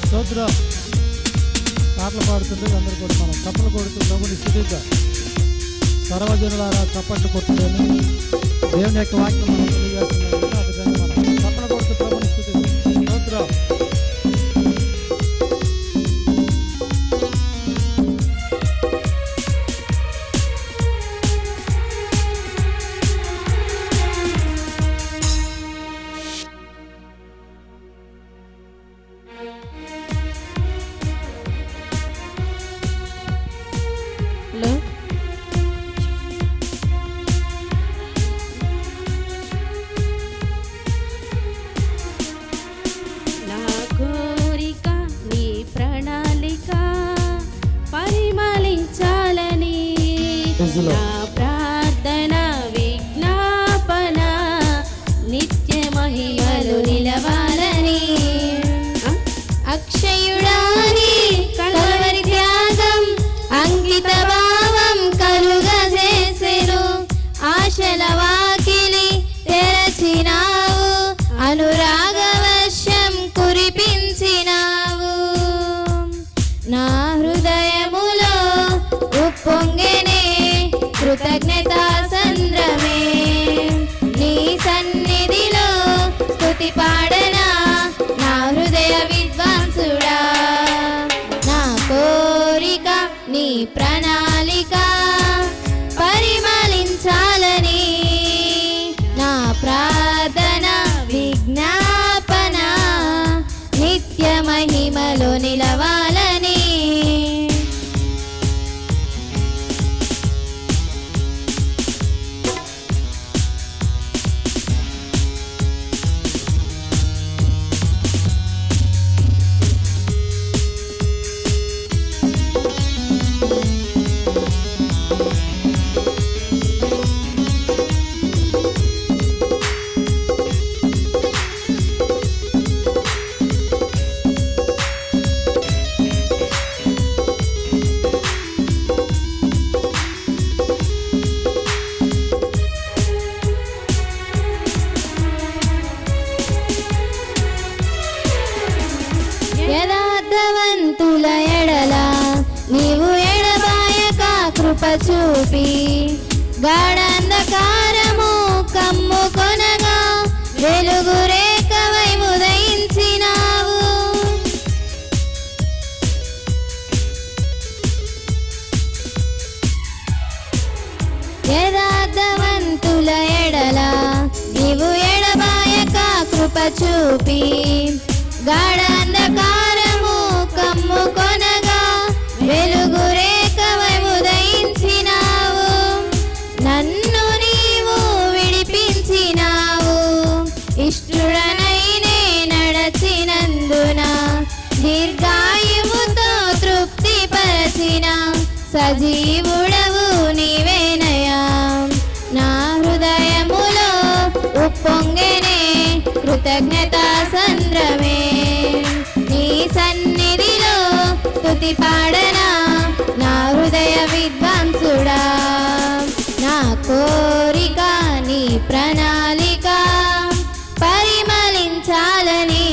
స్తోత్రం. పాటలు పాడుతుంటే అందరూ కూడా మనం చప్పట్లు కొడుతూ ప్రభుని స్తుతిద్దాం. సర్వజనులారా చప్పట్లు కొట్టుకొని దేవుని యొక్క వాక్యం మనం తెలియజేస్తున్నాం. ఆ విధంగా మనం చప్పట్లు కొడుతూ ప్రభుని స్తుతిద్దాం. స్తోత్రం. నా ప్రార్థన విజ్ఞాపన నిత్య మహిమలు నిలవాలని అక్షయుడాని కలవరి త్యాగం అంకిత భావం కలుగజేసెను ఆశల వాకిలి తెరచినావు అనురాగ వర్షం కురిపించినావు నా హృదయములో ఉప్పొంగెనే కృతజ్ఞతా సంద్రమే నీ సన్నిధిలో స్తుతి పాడనా నా హృదయ విద్వాంసుడా నా కోరిక నీ ప్రణాళిక పరిమళించాలని నా ప్రార్థన విజ్ఞాపన నిత్య మహిమలో నిలవాలని యథార్థవంతుల ఎడల నీవు ఎడబాయక కృప చూపి గాఢంధకారము కమ్ముకొనగా వెలుగు రేఖవై ఉదయించినావు యథార్థవంతుల ఎడల నీవు ఎడబాయక కృప చూపి గాఢంధకారము కమ్ముకొనగా వెలుగు రేఖవై ఉదయించినావు నన్ను నీవు విడిపించినావు ఇష్టుడనైనే నడచినందున దీర్ఘాయువుతో తృప్తి పరచిన సజీవుడవు నీవేనయా నా హృదయములో ఉప్పొంగెనే కృతజ్ఞతా సంద్రమే నీ సన్నిధిలో స్తుతి పాడనా నా హృదయ విద్వాంసుడా నా కోరిక నీ ప్రణాళిక పరిమళించాలని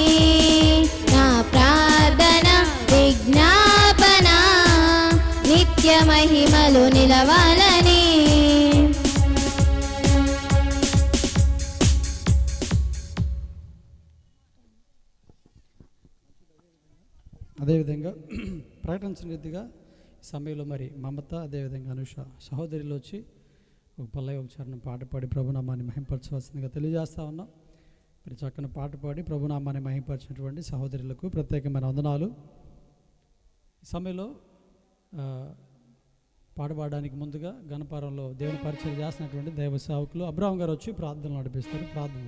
నా ప్రార్థన విజ్ఞాపన నిత్య మహిమలు నిలవాలని అదేవిధంగా ప్రకటించిన రీతిగా సమయంలో మరి మమత అదేవిధంగా అనుష సహోదరులు వచ్చి ఒక పల్లవి ఉపచారణం పాట పాడి ప్రభునామాన్ని మహింపరచవలసిందిగా తెలియజేస్తా ఉన్నాం. మరి చక్కని పాట పాడి ప్రభునామాన్ని మహింపరిచినటువంటి సహోదరులకు ప్రత్యేకమైన వందనాలు. ఈ సమయంలో పాట పాడడానికి ముందుగా గణపారంలో దేవుని పరిచయం చేస్తున్నటువంటి దైవ సేవకులు అబ్రాహం గారు వచ్చి ప్రార్థనలు నడిపిస్తారు. ప్రార్థన